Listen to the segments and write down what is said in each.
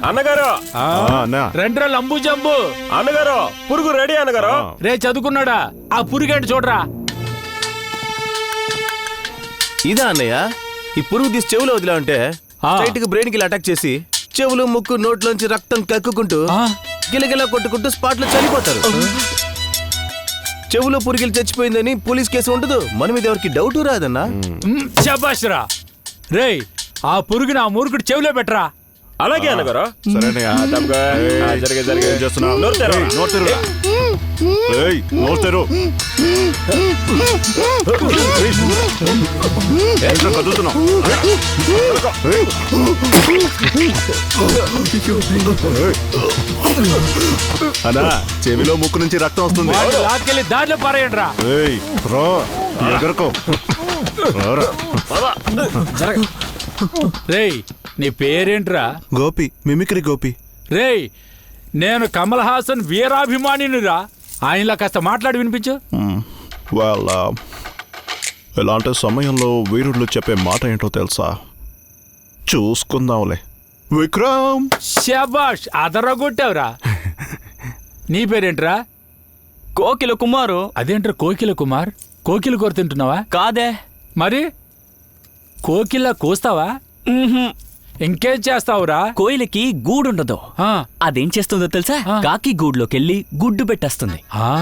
అన్నగారు రెండ్రా లంబు జంబు. అన్నగారు పురుగు రెడీ అన్నగారు. రే చదువుకున్నాడా ఆ పురుగేంటి చూడరా. ఇదా అన్నయ్య, ఈ పురుగు తీసి చెవులో వదిలా ఉంటే స్ట్రైట్ గా బ్రెయిన్ కి అటాక్ చేసి చెవులు ముక్కు నోట్లోంచి రక్తం కక్కుకుంటూ గిలగిలా కొట్టుకుంటూ స్పాట్ లో చనిపోతారు. చెవులో పురుగులు చచ్చిపోయిందని పోలీస్ కేసు ఉండదు, మన మీద ఎవరికి డౌట్ రాదన్నా. శభాష్ రా. రే ఆ పురుగుని ఆ మూర్ఖుడు చెవిలో పెట్టరా. అలాగే అన్నగారు. అన్నా చెవిలో ముక్కు నుంచి రక్తం వస్తుంది. లాక్కెళ్ళి దారిలో పారేయండి రా. రేయ్ నీ పేరేంట్రా? గోపి, మిమిక్రీ గోపి. రేయ్ నేను కమల్ హాసన్ వీరాభిమానినిరా. ఆయనలా కాస్త మాట్లాడి వినిపించు. ఇలాంటి సమయంలో వీరుళ్ళు చెప్పే మాట ఏంటో తెలుసా? చూసుకుందాంలే. విక్రమ్. శబాష్ అదరగొట్టావురా. నీ పేరేంట్రా? కోకిల కుమారు. అదేంట్రా కోకిల కుమార్? కోకిల కూర తింటున్నావా? కాదే. మరి కోకిల కూస్తావా? ఇంకేం చేస్తావురా? కోయిలకి గూడుండదు. అదేం చేస్తుందో తెలుసా? కాకి గూడులోకెళ్ళి గుడ్డు పెట్టేస్తుంది.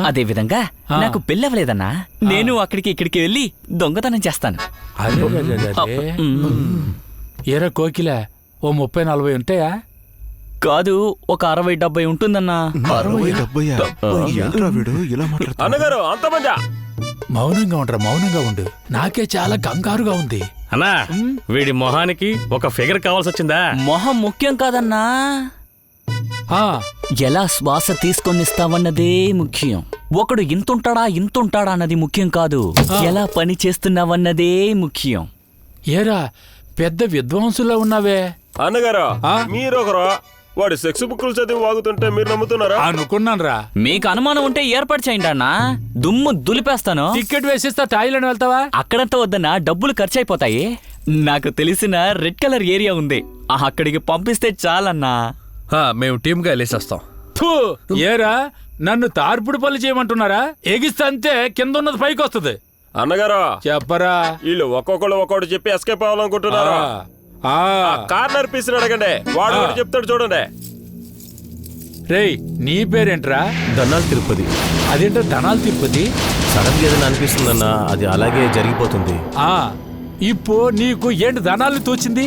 అదే విధంగా నాకు పెళ్ళవలేదన్నా, నేను అక్కడికి ఇక్కడికి వెళ్ళి దొంగతనం చేస్తాను. ఏరా కోకిల ఓ 30-40 ఉంటాయా? కాదు, ఒక 60-70 ఉంటుందన్నా. 60-70 ఇలా మాట్లాడుతున్నా? అన్నగారు అంతమంది మౌనంగా ఉండరా, మౌనంగా ఉండు. నాకే చాలా కంగారుగా ఉంది. అన్నా వీడి మొహానికి ఒక ఫిగర్ కావాల్సి వచ్చిందా? మొహం ముఖ్యం కాదన్నా, ఎలా శ్వాస తీసుకొనిస్తావన్నదే ముఖ్యం. ఒకడు ఇంతుంటాడా అన్నది ముఖ్యం కాదు, ఎలా పని చేస్తున్నావన్నదే ముఖ్యం. ఏరా పెద్ద విద్వాంసులా ఉన్నావే. అన్నగారు మీరొకరు వాడు సెక్స్ బుక్కులు చదివి వాగుతుంటే మీరు నమ్ముతున్నారా? అనుకున్నాను. మీకు అనుమానం ఉంటే ఏర్పాటు చేయండి అన్నా, దుమ్ము దులిపేస్తాను. టికెట్ వేసిస్తా థాయిలాండ్ వెళ్తావా? అక్కడంతా వద్దన్నా, డబ్బులు ఖర్చు అయిపోతాయి. నాకు తెలిసిన రెడ్ కలర్ ఏరియా ఉంది, అక్కడికి పంపిస్తే చాలన్నా. మేము టీమ్ గా వెళ్ళేసేస్తాం. ఏరా నన్ను తార్పుడు పనులు చేయమంటున్నారా? ఎగిస్తే కింద ఉన్నది పైకి వస్తుంది. అన్నగారు చెప్పరా. వీళ్ళు ఒక్కొక్కడు చెప్పి ఎస్కేప్ అవ్వాలనుకుంటున్నారు. కార్నర్ పీస్ అడగండి, వాడు చెప్తాడు చూడండి. రేయ్ నీ పేరేంట్రా? ధనాలు తిరుపతి. అదేంటో ధనాలు తిరుపతి? సడన్ గా ఏదైనా అనిపిస్తుందన్నా, అది అలాగే జరిగిపోతుంది. ఇప్పుడు నీకు ఏంటి ధనాలు తోచింది?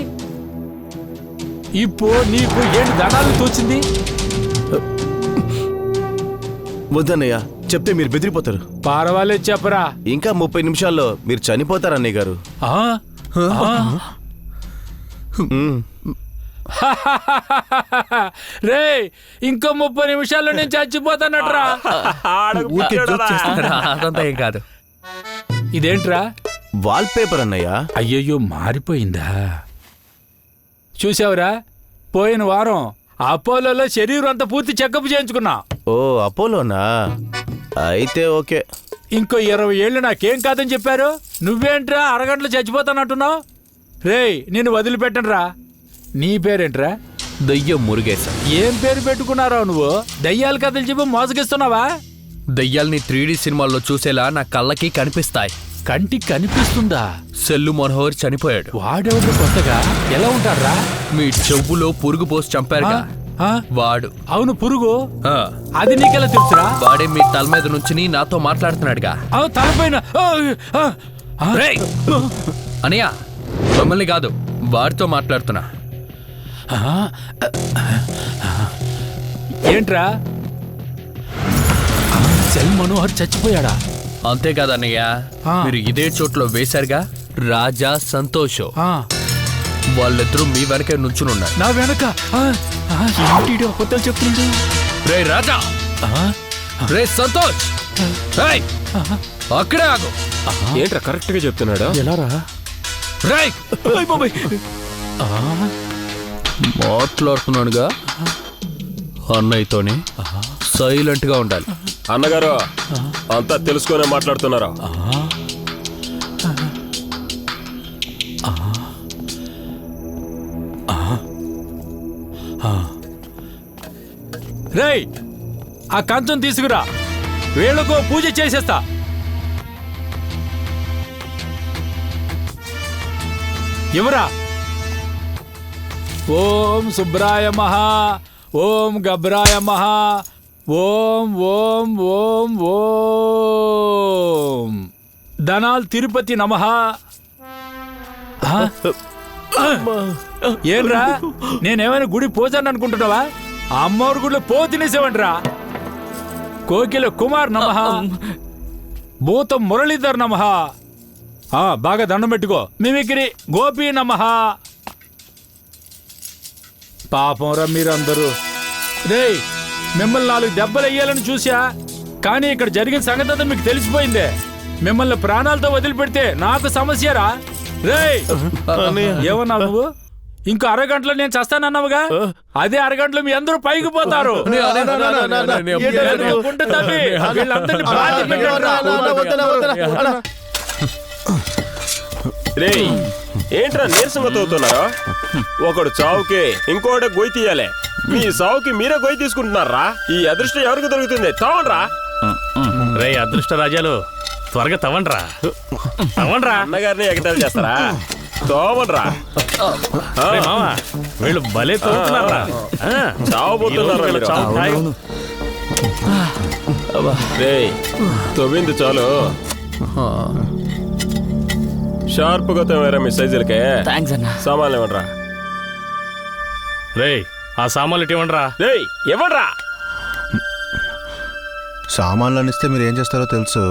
వద్దన్నయ్య, చెప్తే మీరు బెదిరిపోతారు. పర్వాలేదు చెప్పరా. ఇంకా 30 నిమిషాల్లో మీరు చనిపోతారు అన్నయ్య గారు. రే ఇంకో 30 నిమిషాల్లో నేను చచ్చిపోతానట్రా. అదంతా ఏం కాదు. ఇదేంట్రా? వాల్ పేపర్ అన్నయ్య. అయ్యయ్యో మారిపోయిందా? చూసావురా, పోయిన వారం అపోలోలో శరీరం అంతా పూర్తి చెకప్ చేయించుకున్నా. ఓ అపోలోనా? అయితే ఓకే. ఇంకో 20 ఏళ్ళు నాకేం కాదని చెప్పారు. నువ్వేంట్రా అరగంటలో చచ్చిపోతానంటున్నావు? రేయ్ నిన్ను వదిలిపెట్టనురా. నీ పేరేంట్రా? దయ్యం మురుగేశ. ఏం పేరు పెట్టుకున్నారా నువ్వు? దయ్యాల కథలు చెప్పి మోసగిస్తున్నావా? దయ్యాల్ని 3D సినిమాల్లో చూసేలా నా కళ్ళకి కనిపిస్తాయి. కంటికి కనిపిస్తుందా? సెల్లు మనోహర్ చనిపోయాడు. వాడెవడు కొత్తగా? ఎలా ఉంటారా? మీ చెవులో పురుగు పోసి చంపారుగా, వాడు. అవును పురుగు. అది నీకెలా తెలుసురా? వాడే మీ తల మీద నుంచి నాతో మాట్లాడుతున్నాడుగా. తలపైన అనియా, మమ్మల్ని కాదు వాడితో మాట్లాడుతున్నా. ఏంట్రా? సెల్ మనోహర్ చచ్చిపోయాడా? అంతేకాదు అన్నయ్య, మీరు ఇదే చోట్లో వేశారుగా రాజా సంతోష్, వాళ్ళిద్దరూ మీ వెనకే నుంచునున్నారు. నా వెనక? కొత్తలు చెప్తుంది. రే రాజా, రే సంతోష్, అక్కడే ఆగు. ఏంట్రా కరెక్ట్ గా చెప్తున్నాడు? ఎలారా? మాట్లాడుతున్నాడుగా అన్నయ్యతోని, సైలెంట్ గా ఉండాలి. అన్నగారు అంతా తెలుసుకునే మాట్లాడుతున్నారా? రేయ్ ఆ కంచం తీసుకురా, వీళ్ళకు పూజ చేసేస్తా. ఎవరా? ఓం శుభ్రాయ మహా, ఓం గబ్రాయ మహా, ఓం ఓం ఓం ఓం ధనాల్ తిరుపతి నమః. ఏంరా, నేనేమైనా గుడి పోచాను అనుకుంటున్నావా? అమ్మవారి గుడిలో పో తినేసేవంట్రా. కోకిల కుమార్ నమః, భూతం మురళీధర్ నమః. బాగా దండం పెట్టుకో. మిమిక్రీ గోపీ నమః. పాపంరా మీరందరూ. రేయ్, మిమ్మల్ని 4 దెబ్బలు వేయాలని చూసా, కానీ ఇక్కడ జరిగిన సంగతి అంతా మీకు తెలిసిపోయిందే. మిమ్మల్ని ప్రాణాలతో వదిలిపెడితే నాకు సమస్యరా. రేయ్, ఏమన్నా నువ్వు? ఇంకో అరగంటలో నేను చస్తానన్నావుగా, అదే అరగంటలో మీ అందరూ పైకి పోతారు. గుంట తవ్వి వీళ్ళందరినీ బాధ పెట్టండిరా. రేయ్, ఏంట్రా నీరసంగా తోగుతున్నారా? ఒకడు చావుకి ఇంకోటి గొయ్యి తీయాలి. మీ సావుకి మీరే గొయ్యి తీసుకుంటున్నారా? ఈ అదృష్టం ఎవరికి దొరుకుతుంది? తవ్వండ్రా. రే అదృష్ట రాజాలు, త్వరగా తవ్వండ్రా. అన్నగారిని ఎగతాళి చేస్తారా? తోవండ్రా. మామా, వీళ్ళు భలే తవ్వుతున్నారా. చావబోతున్నారా మీరు? రేయ్, తవ్వింది చాలు. షార్ప్గా తవ్వారా మీ సైజులకే? థ్యాంక్స్ అన్నా. సామాన్లు ఇవ్వండ్రా. రే ఆ సామాన్లు ఇవ్వండిరా. రేయ్, ఇవ్వండ్రా. సామాన్లు అనిస్తే మీరు ఏం చేస్తారో తెలుసు.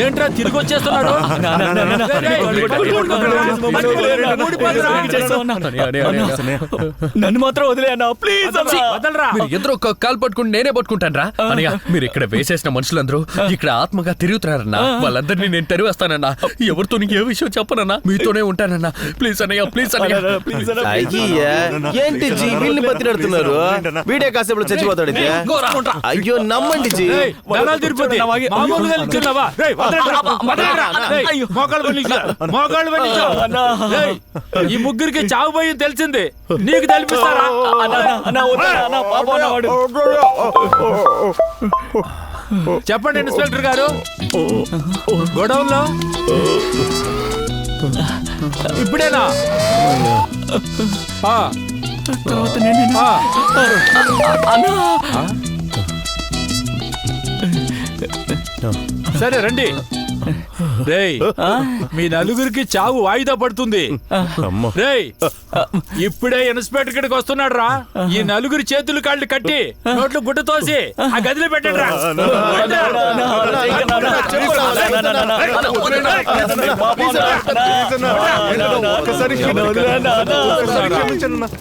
ఏంట్రా తిరిగి వచ్చేస్తున్నాడు? నన్ను మాత్రం వదిలే అన్నా, ప్లీజ్ వదలరా. ఎదురు కాలు పట్టుకుని నేనే పట్టుకుంటానరా. అనయ్య, మీరు ఇక్కడ వేసేసిన మనుషులందరూ ఇక్కడ ఆత్మగా తిరుగుతున్నారన్నా. వాళ్ళందరినీ నేను తెరివేస్తానన్నా. ఎవరితో నీకు ఏ విషయం చెప్పనన్నా, మీతోనే ఉంటానన్నా. ప్లీజ్ అన్నయ్య, ప్లీజ్ అన్నయ్య, ప్లీజ్ అయ్యయ్యా, ఏంటి జీ వీళ్ళని బతిలాడుతున్నారు? వీడే కాసేపు చచ్చిపోతాడు ఇది. అయ్యో నమ్మండి జీ. రేయ్, ధనాలు తిరుపతి మామూలుగా నిల్చున్నావా? రేయ్, వదలరా, వదలరా. రేయ్, మోకాళ్ళు పనికిరా, మోకాళ్ళు పనికిరా. రేయ్, ఈ ముగ్గురికి చావు భయం తెలిసింది, నీకు తెలిపిస్తారా? చెప్పండి ఇన్స్పెక్టర్ గారు. గొడౌన్ లో ఇప్పుడేనా? సరే రండి. రేయ్, మీ నలుగురికి చావు వాయిదా పడుతుంది. రేయ్, ఇప్పుడే ఇన్స్పెక్టర్ ఇక్కడికి వస్తున్నాడు రా. ఈ నలుగురి చేతులు కాళ్ళు కట్టి నోట్లు గుడ్డ తోసి ఆ గదిలో పెట్టండి రా.